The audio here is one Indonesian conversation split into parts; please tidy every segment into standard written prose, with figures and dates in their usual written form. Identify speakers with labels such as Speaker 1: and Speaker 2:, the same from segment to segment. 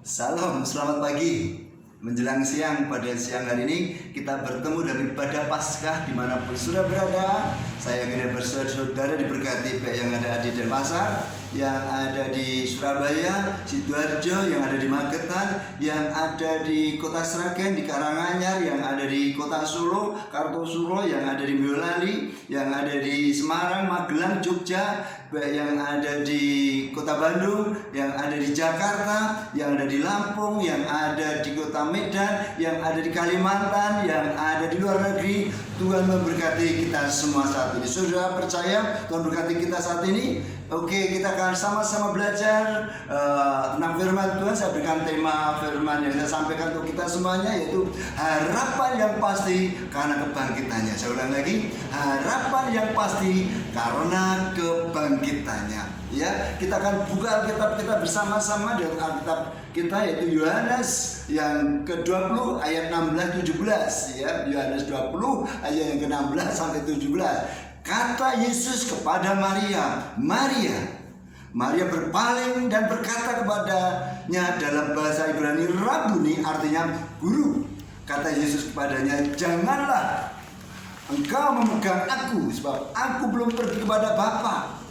Speaker 1: Salam, selamat pagi. Menjelang siang, pada siang hari ini kita bertemu dalam ibadah Paskah dimanapun sudah berada. Saya ingin bersaudara diberkati baik yang ada di Denpasar, yang ada di Surabaya, Sidoarjo, yang ada di Magetan, yang ada di Kota Sragen, di Karanganyar, yang ada di Kota Solo, Kartosuro, yang ada di Boyolali, yang ada di Semarang, Magelang, Jogja, yang ada di Kota Bandung, yang ada di Jakarta, yang ada di Lampung, yang ada di Kota Medan, yang ada di Kalimantan, yang ada di luar negeri. Tuhan memberkati kita semua saat ini. Saudara percaya Tuhan berkati kita saat ini? Oke, kita akan sama-sama belajar tentang firman Tuhan. Saya berikan tema firman yang saya sampaikan untuk kita semuanya, yaitu harapan yang pasti karena kebangkitannya. Saya ulang lagi, harapan yang pasti karena kebangkitannya. Ya, kita akan buka Alkitab kita bersama-sama dengan Alkitab kita, yaitu Yohanes yang ke-20 ayat 16-17 ya. Yohanes 20 ayat yang ke-16 sampai 17. Kata Yesus kepada Maria, Maria. Maria berpaling dan berkata kepadanya dalam bahasa Ibrani, Rabuni, artinya guru. Kata Yesus kepadanya, janganlah engkau memegang aku, sebab aku belum pergi kepada Bapa.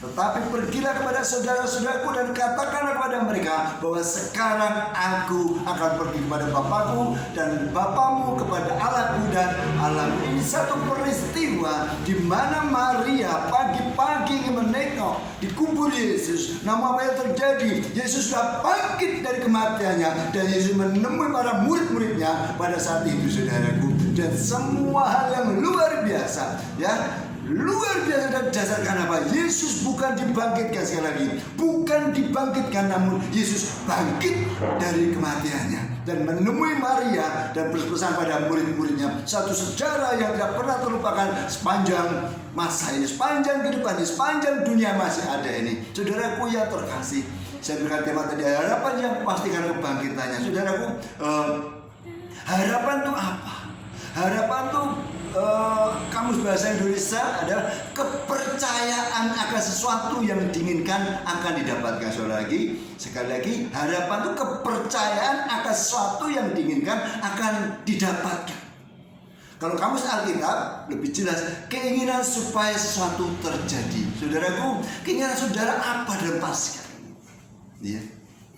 Speaker 1: Tetapi pergilah kepada saudara-saudaraku dan katakanlah kepada mereka bahwa sekarang aku akan pergi kepada Bapakku dan Bapamu, kepada Allahku dan Allahmu. Ini satu peristiwa di mana Maria pagi-pagi ingin menengok di kubur Yesus. Namun apa yang terjadi? Yesus sudah bangkit dari kematiannya dan Yesus menemui para murid-muridnya pada saat itu, saudaraku. Dan semua hal yang luar biasa, ya. Luar biasa dan dasarkan apa? Yesus bukan dibangkitkan, sekali lagi, bukan dibangkitkan, namun Yesus bangkit dari kematiannya dan menemui Maria dan berpesan pada murid-muridnya. Satu sejarah yang tidak pernah terlupakan sepanjang masa ini, sepanjang kehidupan ini, sepanjang dunia masih ada ini. Saudaraku yang terkasih, saya berikan tema tadi, harapan yang pasti karena kebangkitannya. Saudaraku, harapan itu apa? Harapan itu kamus bahasa Indonesia adalah kepercayaan akan sesuatu yang diinginkan akan didapatkan. Sekali lagi, harapan itu kepercayaan akan sesuatu yang diinginkan akan didapatkan. Kalau kamus Alkitab lebih jelas, keinginan supaya sesuatu terjadi. Saudaraku, keinginan saudara apa dalam Paskah ini? Ya,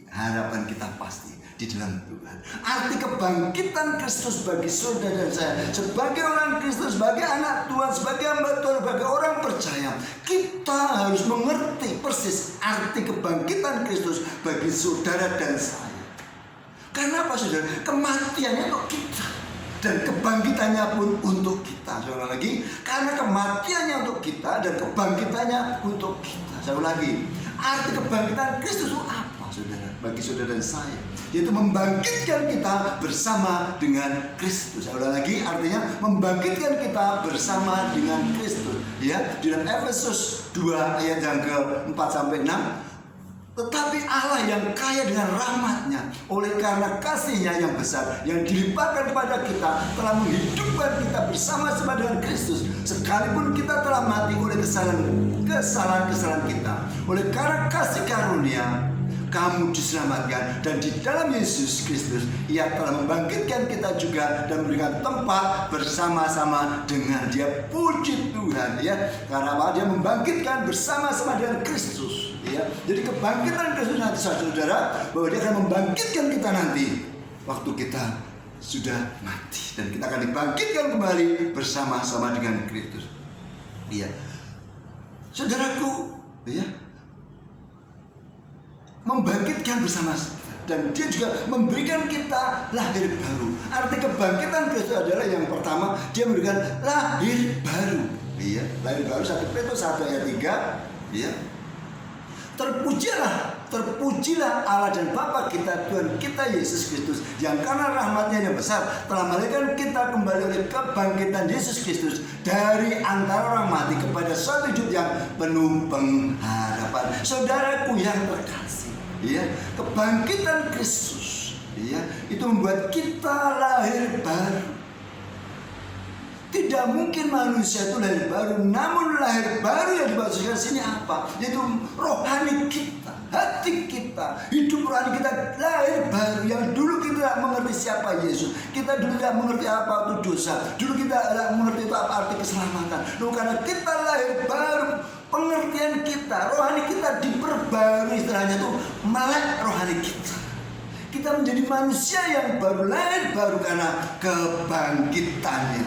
Speaker 1: harapan kita pasti di dalam Tuhan. Arti kebangkitan Kristus bagi saudara dan saya sebagai orang Kristus, sebagai anak Tuhan, sebagai hamba Tuhan, sebagai orang percaya, kita harus mengerti persis arti kebangkitan Kristus bagi saudara dan saya. Karena apa, saudara? Kematiannya untuk kita dan kebangkitannya pun untuk kita. Saya ulang lagi, karena kematiannya untuk kita dan kebangkitannya untuk kita. Saya ulang lagi, arti kebangkitan Kristus itu apa, saudara? Bagi saudara dan saya, yaitu membangkitkan kita bersama dengan Kristus. Saya ulang lagi, artinya membangkitkan kita bersama dengan Kristus. Ya, di dalam Efesus 2 ayat yang ke-4 sampai 6. Tetapi Allah yang kaya dengan rahmat-Nya, oleh karena kasih-Nya yang besar yang dilimpahkan kepada kita, telah menghidupkan kita bersama-sama dengan Kristus, sekalipun kita telah mati oleh kesalahan-kesalahan kita. Oleh karena kasih karunia, kamu diselamatkan, dan di dalam Yesus Kristus Ia telah membangkitkan kita juga dan memberikan tempat bersama-sama dengan Dia. Puji Tuhan, ya. Karena apa? Dia membangkitkan bersama-sama dengan Kristus, ya. Jadi kebangkitan Kristus nanti, saudara, bahwa Dia akan membangkitkan kita nanti waktu kita sudah mati, dan kita akan dibangkitkan kembali bersama-sama dengan Kristus. Iya, saudaraku, ya. Membangkitkan bersama, dan Dia juga memberikan kita lahir baru. Arti kebangkitan Kristus adalah yang pertama, Dia memberikan lahir baru. Iya, lahir baru 1 Petrus 1 ayat 3. Iya. Terpujilah Allah dan Bapa kita, Tuhan kita Yesus Kristus, yang karena rahmat-Nya yang besar telah melahirkan kita kembali oleh kebangkitan Yesus Kristus dari antara orang mati kepada suatu hidup yang penuh pengharapan. Saudaraku yang terkasih, ya, kebangkitan Kristus, ya, itu membuat kita lahir baru. Tidak mungkin manusia itu lahir baru, namun lahir baru yang dimaksudkan sini apa? Yaitu rohani kita, hati kita, hidup rohani kita lahir mengerti siapa Yesus. Kita dulu tidak mengerti apa itu dosa. Dulu kita tidak mengerti itu apa arti keselamatan. Lalu karena kita lahir baru, pengertian kita, rohani kita diperbarui, istilahnya itu melek rohani kita. Kita menjadi manusia yang baru, lahir baru karena kebangkitannya.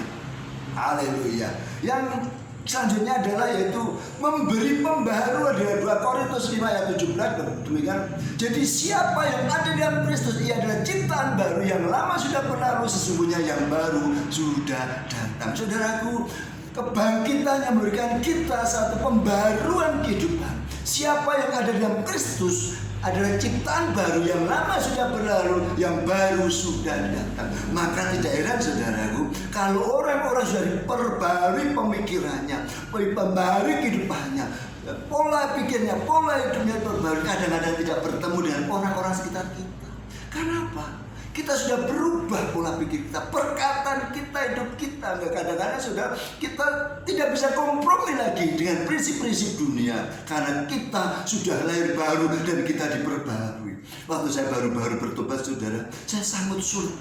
Speaker 1: Haleluya. Yang selanjutnya adalah yaitu memberi pembaharuan, dari 2 Korintus 5 ayat 17 demikian. Jadi siapa yang ada di dalam Kristus, ia adalah ciptaan baru, yang lama sudah berlalu, sesungguhnya yang baru sudah datang. Saudaraku, kebangkitan yang memberikan kita satu pembaruan kehidupan. Siapa yang ada di dalam Kristus adalah ciptaan baru, yang lama sudah berlalu, yang baru sudah datang. Maka tidak heran saudaraku, kalau orang-orang sudah diperbarui pemikirannya, diperbarui kehidupannya, pola pikirnya, pola hidupnya terbaru, kadang-kadang tidak bertemu dengan orang-orang sekitar kita. Kenapa? Kita sudah berubah pola pikir kita, perkataan kita, hidup kita. Kadang-kadang sudah kita tidak bisa kompromi lagi dengan prinsip-prinsip dunia, karena kita sudah lahir baru dan kita diperbarui. Waktu saya baru-baru bertobat, saudara, saya sangat sulit.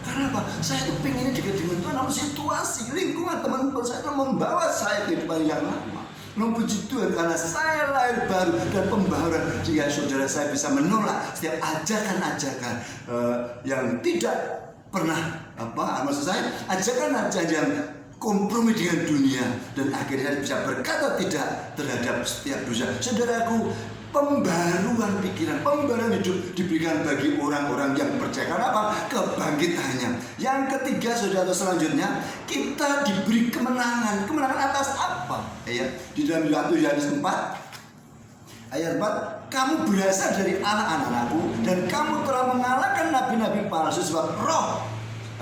Speaker 1: Karena apa? Saya tuh pengennya dekat dengan Tuhan, namun situasi, lingkungan, teman-teman saya membawa saya ke kehidupan yang lama. Memuji Tuhan karena saya lahir baru dan pembaharuan. Jika saudara saya bisa menolak setiap ajakan-ajakan yang tidak pernah maksud saya ajakan-ajakan yang kompromi dengan dunia, dan akhirnya bisa berkata tidak terhadap setiap dosa. Saudaraku, pembaruan pikiran, pembaruan hidup diberikan bagi orang-orang yang percaya. Karena apa? Kebangkitannya. Yang ketiga, saudara, selanjutnya kita diberi kemenangan. Kemenangan atas apa? Ya, di dalam 1 Yohanes 4 ayat 4, kamu berasal dari Allah, anak-anakku, dan kamu telah mengalahkan nabi-nabi palsu, sebab roh,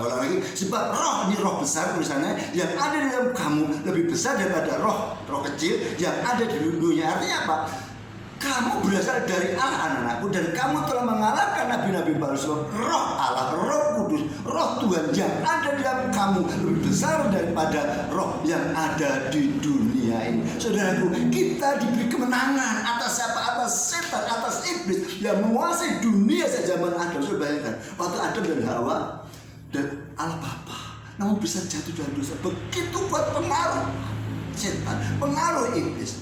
Speaker 1: ulang lagi, sebab roh, ini roh besar tulisannya, yang ada di dalam kamu lebih besar daripada roh kecil yang ada di dunia. Artinya apa? Kamu berasal dari Allah, anak-anakku, dan kamu telah mengalahkan nabi-nabi palsu. Roh Allah, Roh Kudus, Roh Tuhan yang ada di dalam kamu lebih besar daripada roh yang ada di dunia ini. Saudaraku, kita diberi kemenangan atas siapa? Atas setan, atas iblis yang menguasai dunia sejak zaman Adam. Saudara bayangkan, waktu Adam dan Hawa dan Allah Bapa, namun bisa jatuh dalam dosa. Begitu kuat pengaruh setan, pengaruh iblis.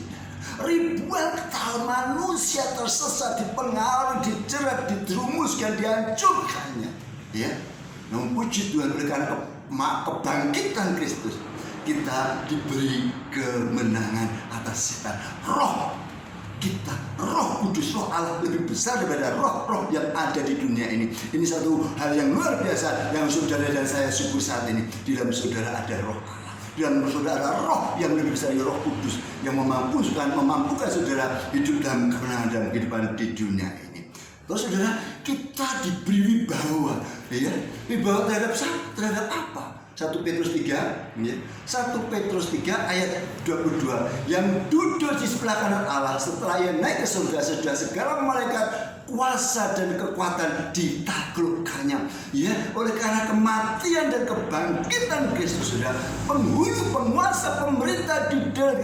Speaker 1: Ribuan tahun manusia tersesat, dipengaruhi, dijerat, dijerumuskan, dihancurkannya. Ya, namun puji Tuhan, oleh karena kebangkitan Kristus, kita diberi kemenangan atas setan. Roh kita, Roh Kudus, Roh Allah lebih besar daripada roh-roh yang ada di dunia ini. Ini satu hal yang luar biasa yang saudara dan saya syukur saat ini. Di dalam saudara ada Roh Allah. Dan saudara roh yang lebih besar, Roh Kudus, yang memampukan saudara hidup dalam kemenangan dalam kehidupan di dunia ini. Terus saudara, kita diberi wibawa, ya, wibawa terhadap apa? 1 Petrus 3, ya. 1 Petrus 3 ayat 22, yang duduk di sebelah kanan Allah setelah ia naik ke surga, sudah segala malaikat, kuasa dan kekuatan ditaklukkannya, ya, oleh karena kematian dan kebangkitan Kristus. Sudah penghulu, penguasa, pemerintah di dalam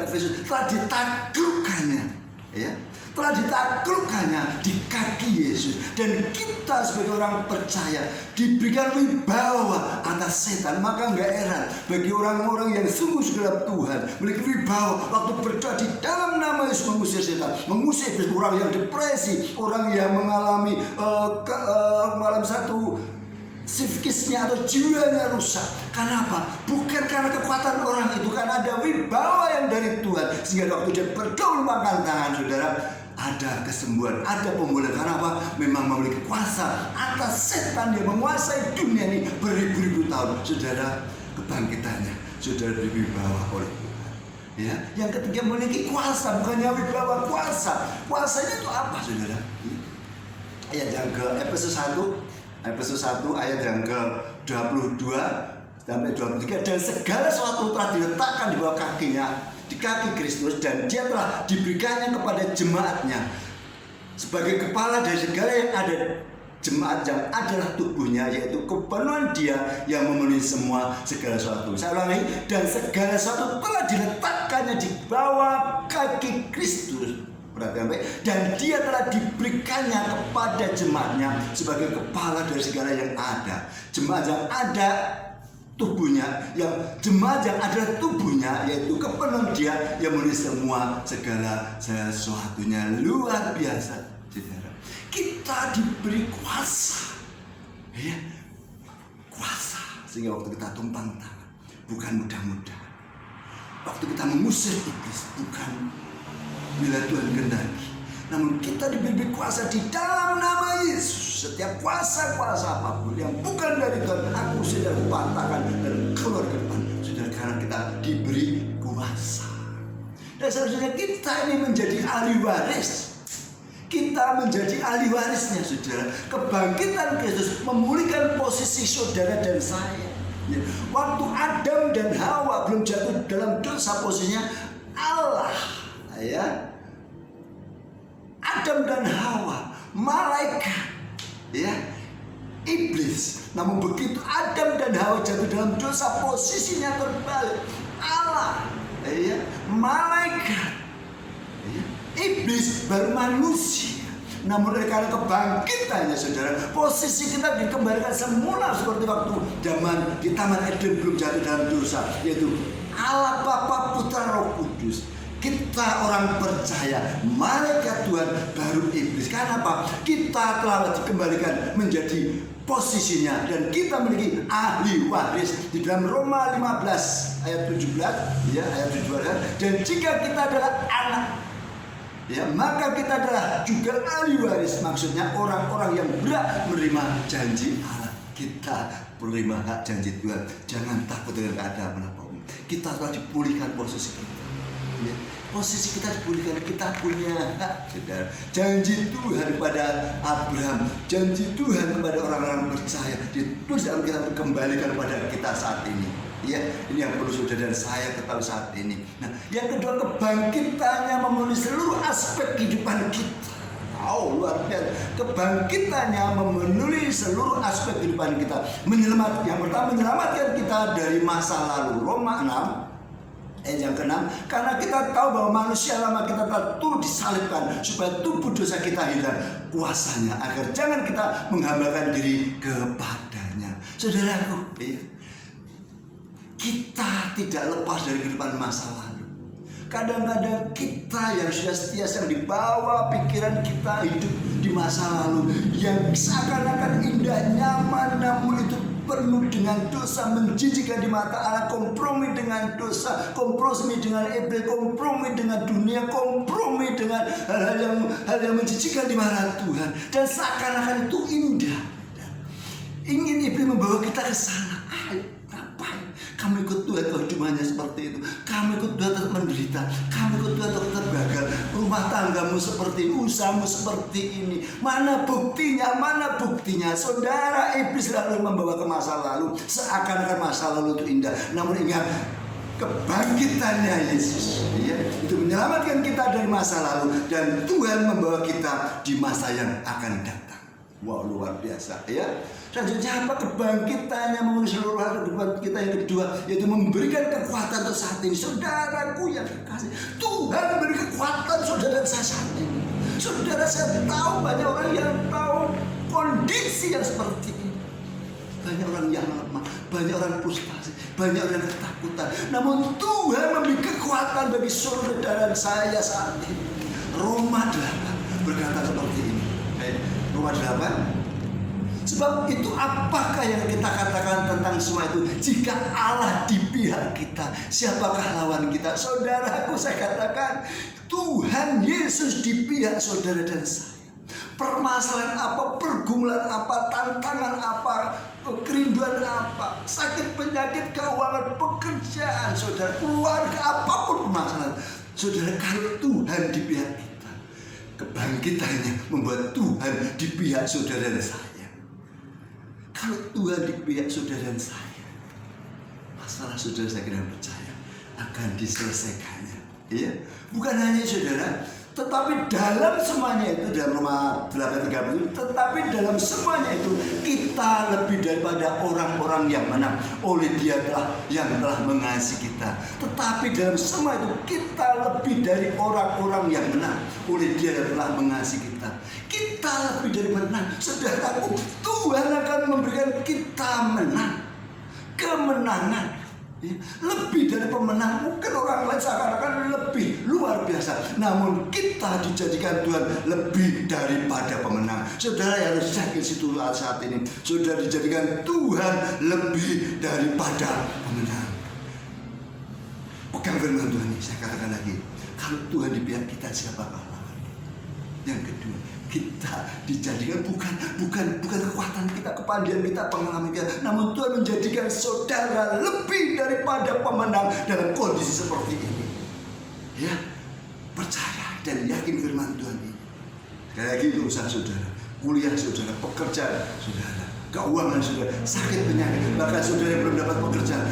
Speaker 1: Efesus telah ditaklukkannya, ya, telah ditaklukkannya di kaki Yesus. Dan kita sebagai orang percaya diberikan wibawa atas setan. Maka enggak heran bagi orang-orang yang sungguh dalam Tuhan memiliki wibawa waktu berdoa di dalam nama Yesus, mengusir setan, mengusir orang yang depresi, orang yang mengalami satu psikisnya atau jiwanya rusak. Karena apa? Bukan karena kekuatan orang itu, karena ada wibawa yang dari Tuhan, sehingga waktu dia berdoa mengangkat tangan, saudara, ada kesembuhan, ada pemulihan. Karena apa? Memang memiliki kuasa atas setan yang menguasai dunia ini beribu-ribu tahun. Saudara, kebangkitannya saudara diwibawa oleh Tuhan. Ya, yang ketiga memiliki kuasa, bukannya wibawa, kuasa. Kuasanya itu apa, saudara? Ayat yang ke Efesus 1 ayat yang ke-22 sampai 23, dan segala sesuatu telah diletakkan di bawah kakinya, di kaki Kristus, dan dia telah diberikannya kepada jemaatnya sebagai kepala dari segala yang ada. Jemaat yang adalah tubuhnya, yaitu kepenuhan dia yang memenuhi semua segala sesuatu. Saya ulangi, dan segala sesuatu telah diletakkannya di bawah kaki Kristus. perhatikan baik. Dan dia telah diberikannya kepada jemaatnya sebagai kepala dari segala yang ada. Jemaat yang ada tubuhnya, yang jemaat yang ada tubuhnya, yaitu kepenuhan dia yang memenuhi semua segala sesuatunya. Luar biasa, saudara. Kita diberi kuasa, ya, kuasa, sehingga waktu kita tumpang tangan bukan mudah-mudah. Waktu kita mengusir iblis bukan bila Tuhan kehendaki, namun kita diberi kuasa di dalam nama Yesus. Setiap kuasa-kuasa apapun yang bukan dari Tuhan, aku sudah patahkan dan keluar ke depan, sudah, karena kita diberi kuasa. Dan seharusnya kita ini menjadi ahli waris. Kita menjadi ahli warisnya, saudara. Kebangkitan Kristus memulihkan posisi saudara dan saya. Waktu Adam dan Hawa belum jatuh dalam dosa, posisinya Allah, ya. Adam dan Hawa, malaikat, ya, iblis. Namun begitu Adam dan Hawa jatuh dalam dosa, posisinya terbalik. Allah, ya, malaikat, ya, iblis baru manusia. Namun karena kebangkitannya, saudara, posisi kita dikembalikan semula seperti waktu zaman di Taman Eden belum jatuh dalam dosa, yaitu Allah Bapa, Putra, Roh Kudus. Kita orang percaya, malaikat Tuhan baru iblis. Karena apa? Kita telah dikembalikan menjadi posisinya, dan kita memiliki ahli waris di dalam Roma 15 ayat 17, ya, ayat 17. Dan jika kita adalah anak, ya, maka kita adalah juga ahli waris. Maksudnya orang-orang yang berhak menerima janji Allah. Kita menerima hak janji Tuhan. Jangan takut dengan keadaan apapun. Kita telah dipulihkan posisi kita, ya. Posisi kita dipulihkan, kita punya hak, saudara. Janji Tuhan kepada Abraham, janji Tuhan kepada orang-orang percaya, ditulis dalam kita, kembalikan kepada kita saat ini. Ya, ini yang perlu saudara dan saya ketahui saat ini. Nah, yang kedua, kebangkitannya memenuhi seluruh aspek kehidupan kita. Oh, luar biasa. Kebangkitannya memenuhi seluruh aspek kehidupan kita. Yang pertama, menyelamatkan kita dari masa lalu. Roma 6 yang ke-6, karena kita tahu bahwa manusia lama kita telah turut disalibkan supaya tubuh dosa kita hilang kuasanya, agar jangan kita menghambakan diri kepadanya. Saudaraku, ya, kita tidak lepas dari kehidupan masa lalu. Kadang-kadang kita yang sudah setia yang dibawa pikiran kita hidup di masa lalu yang seakan-akan indah, nyaman, namun itu penuh dengan dosa, menjijikkan di mata Allah, kompromi dengan dosa, kompromi dengan iblis, kompromi dengan dunia, kompromi dengan hal yang menjijikkan di mata Tuhan, dan seakan-akan itu indah. Ingin iblis membawa kita ke sana. Ngapain? Kamu ikut Tuhan kalau cumanya seperti itu. Kamu ikut Tuhan tetap menderita. Kamu ikut Tuhan tetap gagal. Rumah tanggamu seperti ini, usahamu seperti ini. Mana buktinya? Mana buktinya? Saudara, iblis lalu membawa ke masa lalu, seakan-akan masa lalu itu indah. Namun ingat, kebangkitannya Yesus, ya, itu menyelamatkan kita dari masa lalu, dan Tuhan membawa kita di masa yang akan datang. Wow, luar biasa, ya. Selanjutnya apa? Kebangkitannya memenuhi seluruh hal kehidupan kita. Yang kedua, yaitu memberikan kekuatan untuk saat ini. Saudaraku yang kekasih, Tuhan memberi kekuatan saudara dan saya saat ini. Saudara, saya tahu banyak orang yang tahu kondisi yang seperti ini. Banyak orang yang lemah, banyak orang frustasi, banyak orang ketakutan. Namun Tuhan memberi kekuatan bagi saudara dan saya saat ini. Roma 8 berkata seperti ini. Roma 8. Sebab itu apakah yang kita katakan tentang semua itu? Jika Allah di pihak kita, siapakah lawan kita? Saudaraku, saya katakan Tuhan Yesus di pihak saudara dan saya. Permasalahan apa, pergumulan apa, tantangan apa, kerinduan apa, sakit, penyakit, keuangan, pekerjaan, saudara, keluarga, apapun permasalahan, saudara, kalau Tuhan di pihak kita, kebangkitannya membuat Tuhan di pihak saudara dan saya. Kalau Tuhan di pihak saudara dan saya, masalah saudara, saya kira percaya akan diselesaikannya, ya. Bukan hanya saudara, tetapi dalam semuanya itu, dalam Roma 8:30, tetapi dalam semuanya itu kita kita lebih daripada orang-orang yang menang. Oleh Dia yang telah mengasihi kita. Tetapi dalam semua itu kita lebih dari orang-orang yang menang. Oleh Dia yang telah mengasihi kita. Kita lebih dari menang. Saudaraku, Tuhan akan memberikan kita menang. Kemenangan. Lebih dari pemenang. Mungkin orang lain seakan-akan lebih luar biasa, namun kita dijadikan Tuhan lebih daripada pemenang. Saudara yang harus yakin situ saat ini, saudara dijadikan Tuhan lebih daripada pemenang. Pegang firman Tuhan ini. Saya katakan lagi, kalau Tuhan di pihak kita, siapa lawan? Yang kedua, kita dijadikan bukan kekuatan kita, kepandaian kita, pengalaman kita, namun Tuhan menjadikan saudara lebih daripada pemenang dalam kondisi seperti ini. Ya, percaya dan yakin firman Tuhan ini. Sekali lagi, itu usaha saudara, kuliah saudara, pekerjaan saudara, keuangan saudara, sakit penyakit, bahkan saudara yang belum dapat pekerjaan,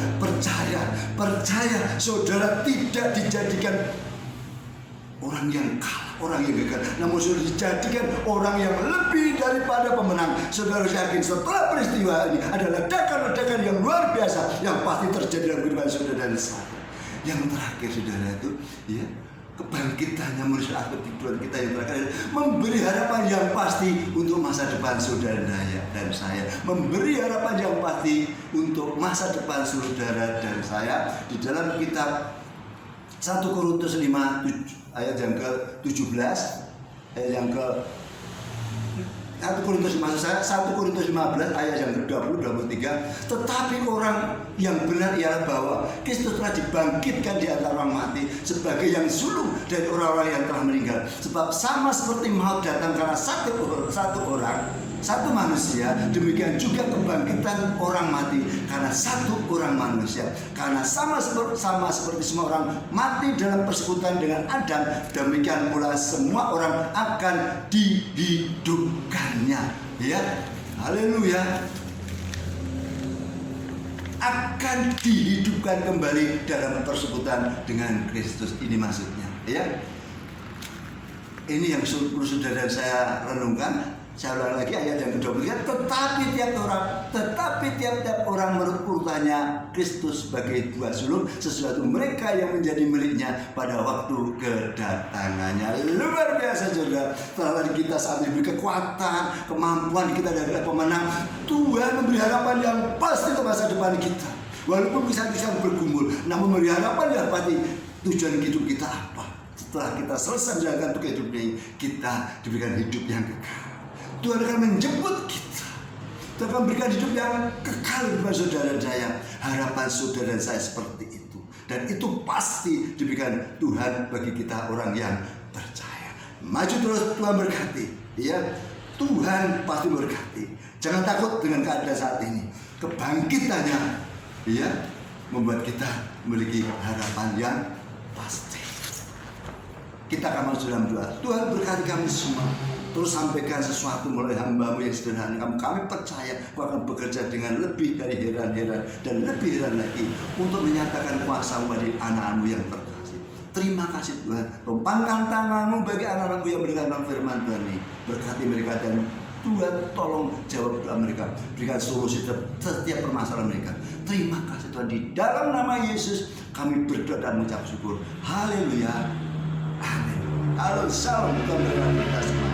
Speaker 1: percaya saudara tidak dijadikan orang yang kalah, orang yang gagal, namun sudah dijadikan orang yang lebih daripada pemenang. Saudara yakin setelah peristiwa ini ada ledakan-ledakan yang luar biasa yang pasti terjadi dalam kehidupan saudara dan saya. Yang terakhir saudara itu, ya, kebangkitannya menurut Tuhan kita yang terakhir memberi harapan yang pasti untuk masa depan saudara dan saya. Memberi harapan yang pasti untuk masa depan saudara dan saya di dalam kitab 1 Korintus 5 ayat yang ke-17, ayat yang ke 1 Korintus 15 ayat yang ke-20 23. Tetapi orang yang benar ialah bahwa Kristus telah dibangkitkan di antara orang mati sebagai yang sulung dari orang-orang yang telah meninggal. Sebab sama seperti maut datang karena satu manusia, demikian juga kebangkitan orang mati karena satu orang manusia. Karena sama seperti semua orang mati dalam persekutuan dengan Adam, demikian pula semua orang akan dihidupkannya. Ya, haleluya. Akan dihidupkan kembali dalam persekutuan dengan Kristus. Ini maksudnya, ya. Ini yang perlu saudara saya renungkan. Saya ulang lagi ayat yang ke-23. Tetapi tiap-tiap orang menurut urutannya Kristus sebagai buah sulung sesuatu mereka yang menjadi miliknya pada waktu kedatangannya. Luar biasa saudara. Setelah kita saat ini beri kekuatan, kemampuan kita adalah pemenang, Tuhan memberi harapan yang pasti untuk masa depan kita. Walaupun bisa bergumul, namun memberi harapan yang pasti. Tujuan hidup kita apa? Setelah kita selesai menjalankan tugas hidup ini, kita diberikan hidup yang kekal. Tuhan akan menjemput kita. Tuhan akan berikan hidup yang kekal kepada saudara saya. Harapan saudara saya seperti itu. Dan itu pasti diberikan Tuhan bagi kita orang yang percaya. Maju terus, Tuhan berkati. Ya, Tuhan pasti berkati. Jangan takut dengan keadaan saat ini. Kebangkitannya, ya, membuat kita memiliki harapan yang pasti. Kita akan masuk dalam doa. Tuhan berkati kami semua. Terus sampaikan sesuatu melalui hamba-Mu yang sederhana. Kami percaya Kau akan bekerja dengan lebih dari heran-heran dan lebih heran lagi untuk menyatakan kuasa-Mu bagi anak-Mu yang terkasih. Terima kasih Tuhan. Tumpangkan tangan-Mu bagi anak-anak-Mu yang mendengarkan firman Tuhan ini. Berkati mereka dan Tuhan tolong jawab doa mereka. Berikan solusi setiap permasalahan mereka. Terima kasih Tuhan. Di dalam nama Yesus kami berdoa dan mengucap syukur. Haleluya. Amin. Halo, salam Tuhan berkati kita semua.